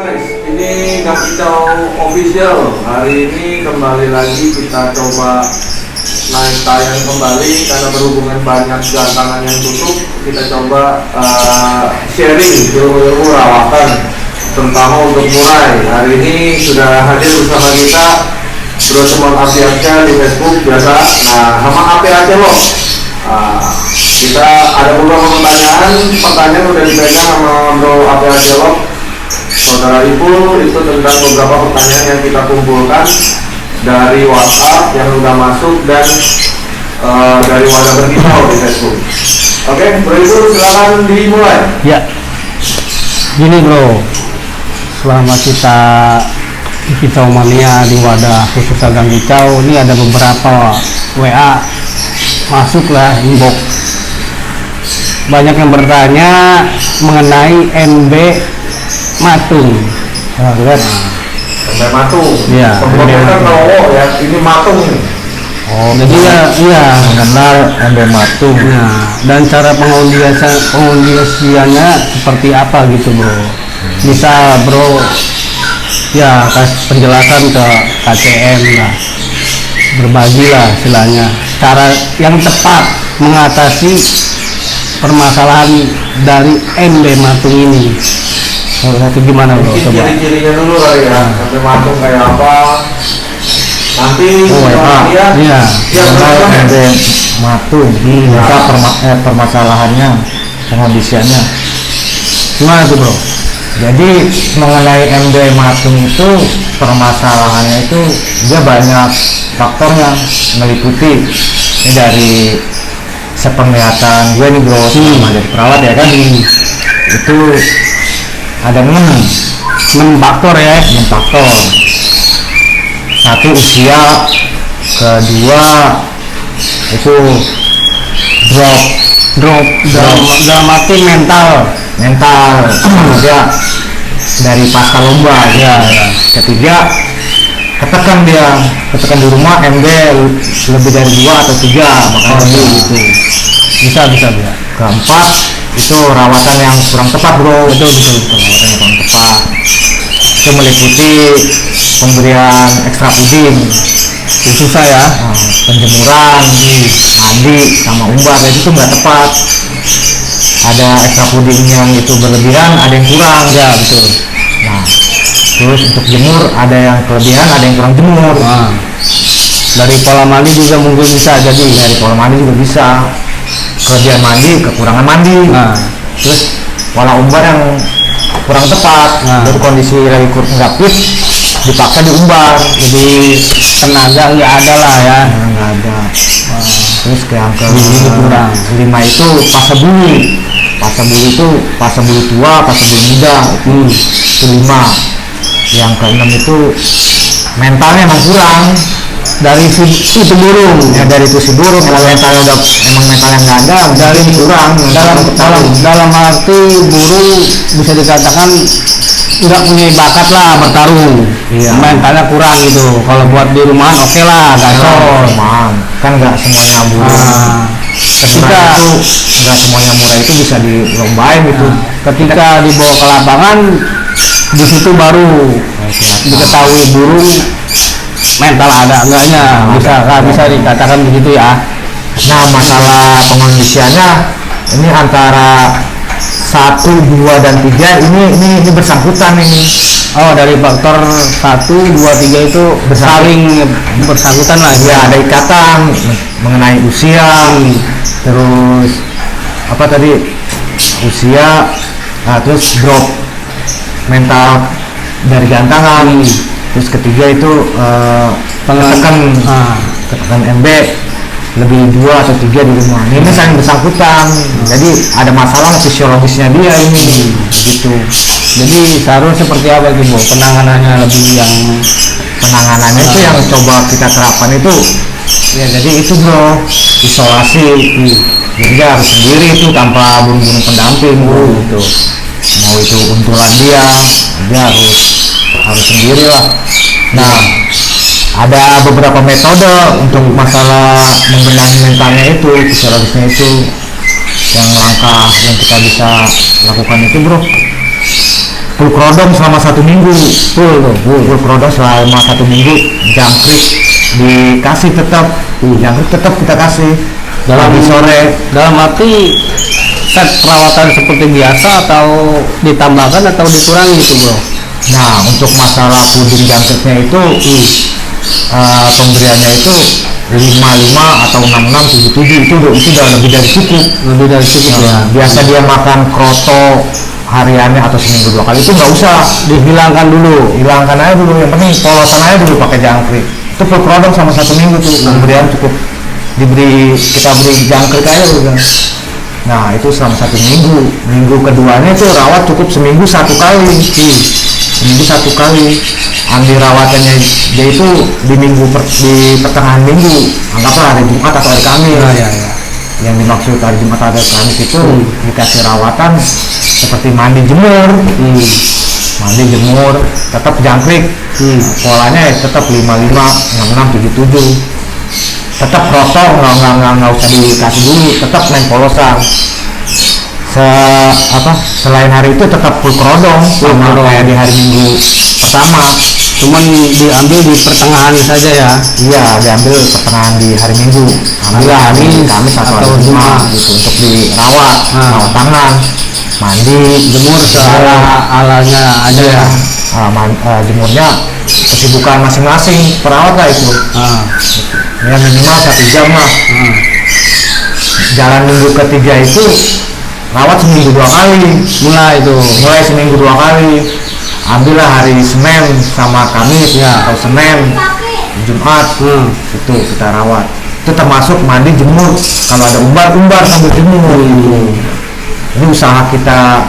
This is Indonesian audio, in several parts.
guys, ini Kang Kicau Official. Hari ini kembali lagi kita coba naik tayang kembali karena berhubungan banyak gantangan yang tutup. Kita coba sharing ilmu rawatan, terutama untuk mulai. Hari ini sudah hadir bersama kita Bro Cemon Api Aceh di Facebook biasa. Nah, sama Api Aceh loh. Kita ada beberapa pertanyaan udah dipegang sama Bro Api Aceh loh. Saudara Ibu, itu tentang beberapa pertanyaan yang kita kumpulkan dari WhatsApp yang sudah masuk dan dari wadah berkitau di Facebook. Oke, Bro Ibu silakan dimulai. Ya, gini bro, selama kita Kicau Mania di wadah khusus Gang Kicau, ini ada beberapa WA masuklah inbox. Banyak yang bertanya mengenai MB Matung. Nah, lihat. MB Matung. Iya. Sebelumnya kan ya, ini Matung ini. Oh, jadi iya mengenal MB Matung. Nah, dan cara pengundiannya seperti apa gitu bro? Bisa bro ya kasih penjelasan ke KCM lah, berbagi lah istilahnya cara yang tepat mengatasi permasalahan dari MB Matung ini. Itu gimana bro? Coba ciri-cirinya dulu kali ya, MB Matung kayak apa? Nanti iya. MB Matung, permasalahannya, pengondisiannya. Gimana tuh bro? Jadi mengenai MB Matung itu permasalahannya itu dia banyak faktor yang meliputi. Ini dari sepenglihatan gue nih bro, sama dari perawat ya kan, itu ada 6 faktor ya, 6 faktor. Satu usia, kedua itu drop dalam arti mental dia dari pasca lomba ya. Ketiga ketekan di rumah MB lebih dari 2 atau 3 makanya gitu. Bisa. Keempat itu rawatan yang kurang tepat bro. Betul rawatan yang kurang tepat itu meliputi pemberian ekstra puding khusus saya, penjemuran, mandi sama umbar itu tuh nggak tepat. Ada ekstra puding yang itu berlebihan, ada yang kurang ya betul. Nah terus untuk jemur ada yang kelebihan, ada yang kurang jemur. Dari pola mandi juga mungkin bisa, jadi dari pola mandi juga bisa, kelebihan mandi, kekurangan mandi. Terus pola umbar yang kurang tepat, dari kondisi lagi nggak fit dipaksa diumbar, jadi tenaga nggak ada lah ya. Nggak ada. Terus ke yang kurang 5 itu fase bulu itu fase bulu tua, fase bulu muda, itu 5. Yang ke-6 itu mentalnya emang kurang dari si burung ya, dari si burung. Kalau mentalnya nggak ada, dari kurang dalam arti burung bisa dikatakan nggak punya bakat lah bertarung. Iya. Mentalnya kurang gitu. Kalau buat di rumah oke lah, gacor. Kan nggak semuanya burung. Ketika nggak semuanya murah itu bisa dilombain gitu. Ketika dibawa ke lapangan, di situ baru diketahui burung mental ada enggaknya. Bisa dikatakan begitu ya. Nah masalah pengondisiannya ini antara 1, 2, dan 3 ini bersangkutan ini. Oh, dari faktor 1, 2, 3 itu saling bersangkutan lah ya. Ada ikatan mengenai usia, terus apa tadi usia, terus drop mental dari gantangan, terus ketiga itu ketekan MB lebih 2 atau 3 di rumah. Ini saling bersangkutan. Jadi ada masalah fisiologisnya dia ini gitu. Jadi seharusnya seperti apa itu Bu? Penanganannya itu yang coba kita terapkan itu ya, jadi itu bro, isolasi. Jadi dia harus sendiri itu tanpa burung-burung pendamping gitu. Mau itu untulan dia harus sendiri lah. Nah ada beberapa metode untuk masalah membenahi mentalnya itu, fisiologisnya itu. Yang langkah yang kita bisa lakukan itu bro, full krodong selama 1 minggu, full krodong selama 1 minggu, jangkrik dikasih tetap, jangkrik tetap kita kasih Dalam pagi sore. Dalam arti set perawatan seperti biasa atau ditambahkan atau dikurangi itu bro? Nah, untuk masalah puding jangkriknya itu pemberiannya itu 55 atau 66, 77 itu udah lebih dari cukup. Lebih dari cukup ya. Biasa dia makan kroto hariannya atau seminggu 2 kali itu nggak usah, Dihilangkan dulu. hilangkan aja dulu, yang penting polosan aja dulu pakai jangkrik. Itu full krodong sama 1 minggu tuh pemberian cukup, kita beri jangkrik aja udah. Nah itu selama 1 minggu. Minggu keduanya itu rawat cukup seminggu 1 kali. Seminggu 1 kali. Ambil rawatannya dia itu di pertengahan minggu. Anggaplah hari Jumat atau hari Kamis. Ya. Yang dimaksud hari Jumat atau hari Kamis itu dikasih rawatan seperti mandi jemur. Mandi jemur, tetap jangkrik. Polanya ya tetap 55, 66, 77. Tetap protol, nggak usah dikasih dulu, tetap main polosan. Selain hari itu tetap full krodong sama kayak di hari Minggu pertama, Cuman diambil di pertengahan saja ya. iya diambil pertengahan di hari Minggu, ambil hari Kamis atau hari Jumat gitu untuk dirawat, rawat tangan, mandi, Jemur alanya aja ya. jemurnya kesibukan masing-masing perawat lah itu. Ya minimal 1 jam lah. Jalan minggu ketiga itu rawat seminggu 2 kali. Mulai seminggu 2 kali. Ambillah hari Senin sama Kamis atau Senin, Jumat itu kita rawat. Itu termasuk mandi jemur. Kalau ada umbar sambil jemur. Ini usaha kita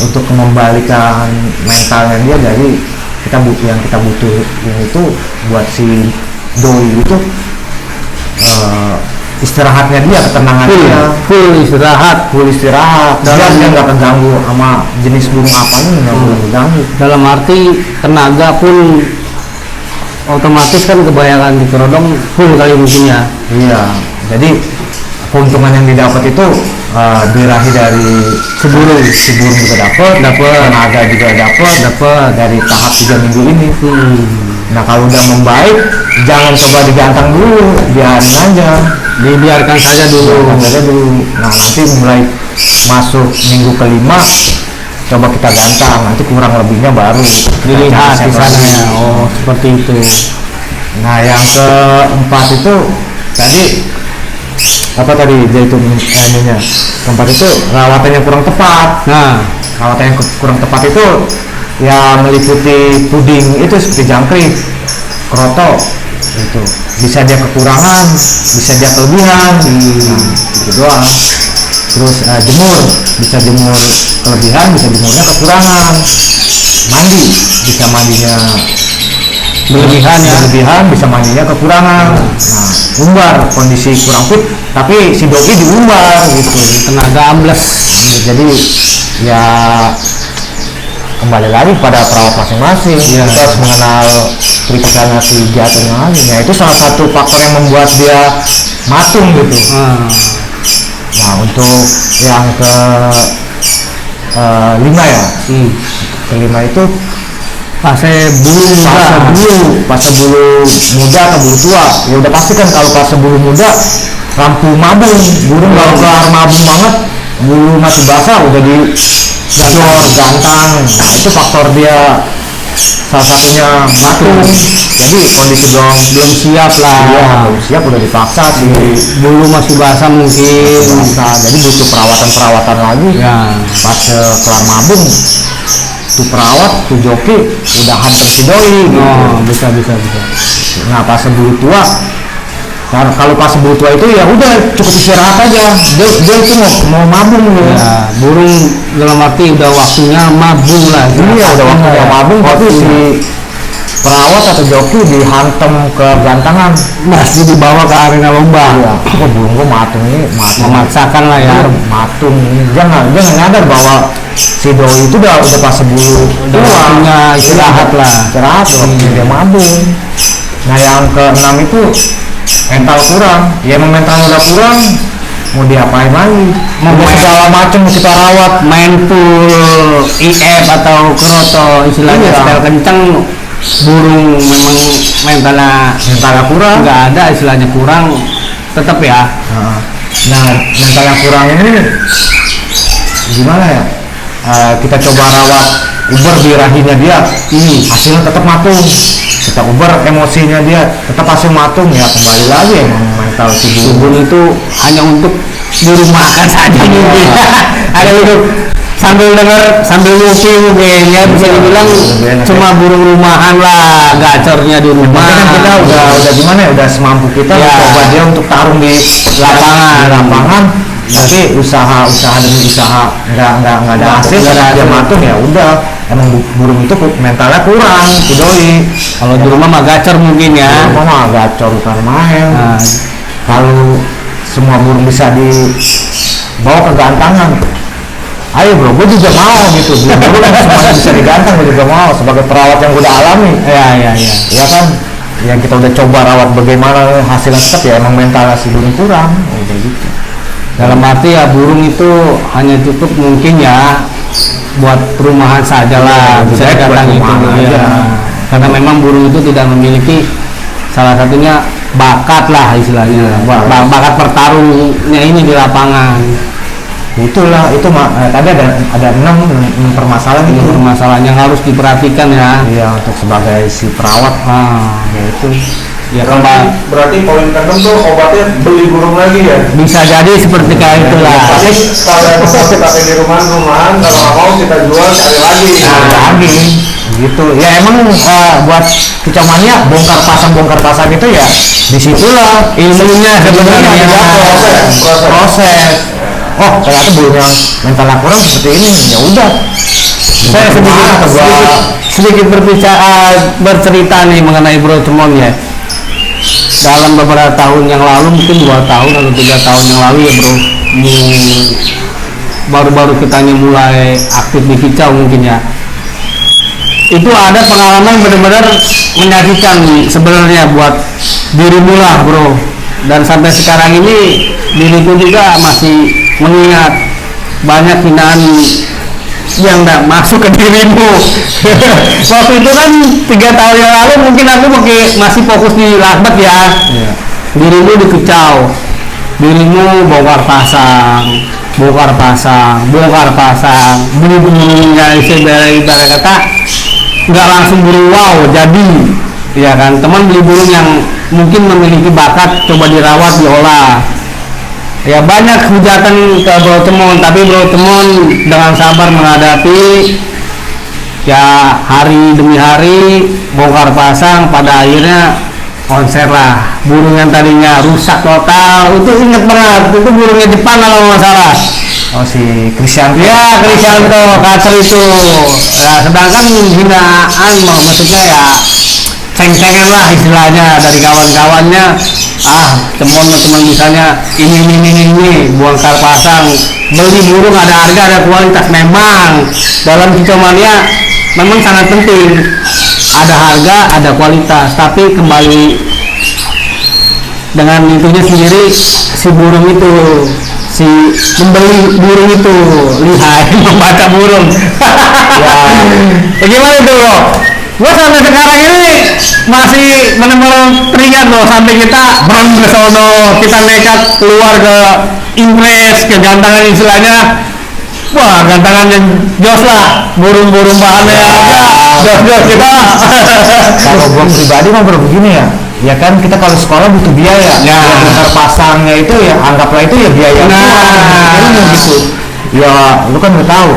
untuk mengembalikan mentalnya dia. Jadi kita butuh itu buat si doi itu istirahatnya dia, ketenangannya dia, full istirahat biar dia nggak terganggu sama jenis burung apa ini, nggak boleh terganggu. Dalam arti tenaga pun otomatis kan kebanyakan di kerodong full kali musimnya. Iya, jadi keuntungan yang didapat itu birahi dari si burung juga dapat, tenaga juga dapat dari tahap 3 minggu ini. Nah kalau udah membaik, jangan coba digantang dulu, dibiarkan saja dulu. Nah nanti mulai masuk minggu kelima, coba kita gantang, nanti kurang lebihnya baru Dilihat di sana ya. Oh seperti itu. Nah yang keempat itu tadi dia itu ininya. Keempat itu rawatannya kurang tepat. Nah Rawatan yang kurang tepat itu ya meliputi puding itu seperti jangkrik, kroto itu bisa dia kekurangan, bisa dia kelebihan, itu doang. Terus jemur, bisa jemur kelebihan, bisa jemurnya kekurangan. Mandi, bisa mandinya berlebihan, bisa mandinya kekurangan. Nah, umbar kondisi kurang fit, tapi si doi diumbar gitu, tenaga ambles. Jadi ya kembali lagi pada perawat masing-masing. Kita harus mengenal periksaan si jatuhnya lagi. Nah itu salah satu faktor yang membuat dia matung gitu. Nah untuk yang ke 5 ya, kelima itu fase bulu muda atau bulu tua. Ya udah pasti kan kalau fase bulu muda lampu mabung, burung kalau kelar mabung banget, bulu masih basah udah di gantang. Nah itu faktor dia salah satunya matung. Jadi kondisi belum siap lah. Iya, belum siap udah dipaksa sih. Bulu masih basah mungkin. Jadi butuh perawatan lagi. Ya. Pas kelar mabung, tuh perawat, tuh joki udah hantar si doi. Gitu. Oh, bisa. Nah pas bulu tua, kalau pas bulu tua itu ya udah cukup istirahat aja. Dia itu mau mabung ya. Burung dalam arti udah waktunya mabung lah. Iya udah waktunya mabung, tapi si perawat atau joki dihantam ke gantangan, masih dibawa ke arena lomba. Iya. Burung gua matung ini, memaksakan lah ya. Matung ini, jangan nyadar bahwa si doi itu udah pas bulu waktunya istirahat waktunya dia mabung. Nah yang ke-6 itu mental kurang. Ya emang mental udah kurang, mau diapain lagi, Mau udah main- segala macam kita rawat. main full IF atau kroto istilahnya Iya. setel kenceng, burung memang mentalnya Kurang. nggak ada, istilahnya kurang tetap ya. Nah, mentalnya kurang ini gimana ya? Kita coba rawat uber birahinya dia, hasilnya tetap matung. Kita uber emosinya dia, tetap hasil matung, ya kembali lagi emang mental si Subur burung. itu hanya untuk burung makan saja mungkin. Ada untuk sambil dengar sambil ngopi mungkin ya, bisa dibilang cuma burung rumahan lah, gacornya di rumah. Tapi kan kita udah gimana ya, udah semampu kita Ya. coba dia untuk tarung di lapangan, tapi usaha demi usaha nggak ada hasil, Nggak ada dia hasil. matung, ya udah emang burung itu mentalnya kurang, kidoi. Kalau di rumah mah gacor mungkin ya. Rumah mah gacor bukan main. Nah, Kalau semua burung bisa dibawa ke gantangan, ayo bro, gue juga mau gitu. Burung kan semuanya bisa digantang, gue juga mau sebagai perawat yang udah alami. ya. Ya kan, yang kita udah coba rawat bagaimana hasilnya tetap ya emang mentalnya si burung kurang, udah gitu. Dalam arti ya burung itu hanya cukup mungkin ya buat perumahan saja lah, Iya, bisa buat dikatakan itu perumahan ya. aja. Karena memang burung itu tidak memiliki salah satunya bakat lah istilahnya, bakat bertarungnya ini di lapangan. Itulah itu tadi ada enam permasalahan Ini itu. permasalahan yang harus diperhatikan ya. Iya, untuk sebagai si perawat, ya itu. Ya kembali Berarti poin ke-6 tuh obatnya beli burung lagi ya. bisa jadi seperti kayak itulah. Tapi kalau yang mau kita pakai di rumahan, kalau nggak mau kita jual cari lagi. Lagi gitu ya, emang buat kecamanya bongkar pasang itu ya disitulah Ilmunya sebenarnya. proses. Oh ternyata burungnya mentalnya kurang seperti ini, ya udah Saya sedikit bercerita nih mengenai Bro Cemon ya. Dalam beberapa tahun yang lalu, mungkin 2 tahun atau 3 tahun yang lalu ya Bro, baru-baru kita mulai aktif di kicau mungkin ya. Itu ada pengalaman benar-benar menyakitkan sebenarnya buat dirimu lah Bro. Dan sampai sekarang ini diriku juga masih mengingat banyak hinaan yang nggak masuk ke dirimu. Waktu itu kan 3 tahun yang lalu mungkin aku masih fokus di lakbet ya. Dirimu di kicau, dirimu bongkar pasang, beli burungnya ibarat kata nggak langsung burung wow jadi, ya kan. Teman beli burung yang mungkin memiliki bakat, coba dirawat, diolah. Ya banyak hujatan ke Bro Cemon, tapi Bro Cemon dengan sabar menghadapi ya, hari demi hari bongkar pasang, pada akhirnya konser lah. Burung yang tadinya rusak total, itu inget banget, itu burungnya Jepang kalau nggak salah. Oh si Krisyanto. Ya, Krisyanto, kacer itu. Ya, sedangkan hinaan maksudnya ya ceng-cengan lah istilahnya dari kawan-kawannya. Cemon misalnya ini bongkar pasang, beli burung ada harga ada kualitas. Memang dalam kicauannya memang sangat penting ada harga ada kualitas, tapi kembali dengan itunya sendiri, si burung itu, si pembeli burung itu lihai membaca burung. Gimana itu Bro? Gua sampai sekarang ini masih benar-benar teringat loh, sampai kita berang ke sono, kita nekat keluar ke Inggris, ke gantangan istilahnya. Wah, gantangan yang jos lah, burung-burung bahannya aja, jos kita. Kalau gua pribadi mah begini ya kan kita kalau sekolah butuh biaya, Ya. bongkar pasangnya itu ya anggaplah itu ya biaya. Ilmu gitu. Ya lu kan udah tahu,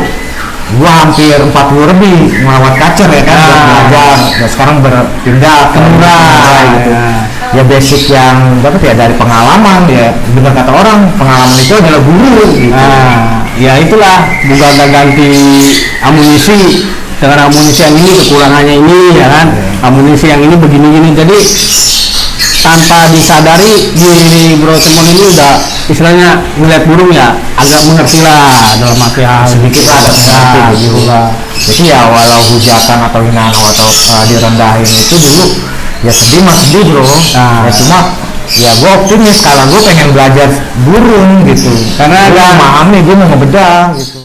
gua hampir 40 lebih merawat kacer ya kan, buat belajar. Ya sekarang berpindah ke murah gitu. Ya basic yang dapat ya dari pengalaman, ya benar kata orang, pengalaman itu adalah guru gitu. Ya itulah, bukan ganti amunisi dengan amunisi yang ini kekurangannya ini ya kan, amunisi yang ini begini-gini. Jadi tanpa disadari diri Bro Cemon ini udah istilahnya ngeliat burung ya agak mengerti lah, dalam arti Sedikit lah ada mengerti gitu. Jadi ya walau hujatan atau hinaan atau direndahin itu dulu ya sedih Bro. Ya cuma ya gue optimis kalau gue pengen belajar burung gitu, karena Iya. gue memahami, gue mau ngebedah gitu.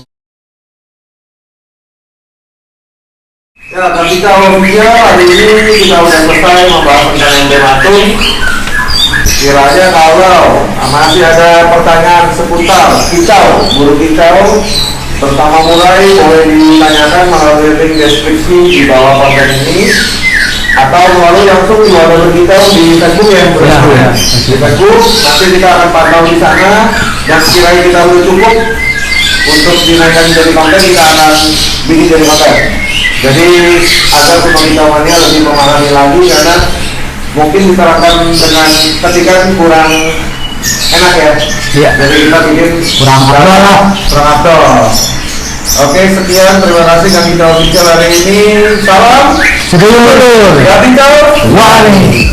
Ya, ketika official hari ini kita udah selesai membahas tentang emblematum. Kiranya kalau masih ada pertanyaan seputar kicau, burung kicau, pertama mulai boleh ditanyakan melalui link deskripsi di bawah konten ini, atau melalui langsung di wadah berkicau di Facebook ya, Bro? Ya. Di Facebook. Nanti kita akan pantau di sana, dan sekiranya kita udah cukup untuk dinaikkan jadi konten, kita akan bikin jadi konten. Jadi agar pengetahuannya lebih memahami lagi, karena mungkin diterapkan dengan ketika kurang enak ya. Iya. Jadi kita bikin Kurang afdol lah. kurang afdol. Oke, sekian, terima kasih kami Kicau hari ini. Salam Sedulur ya Kicau. wali.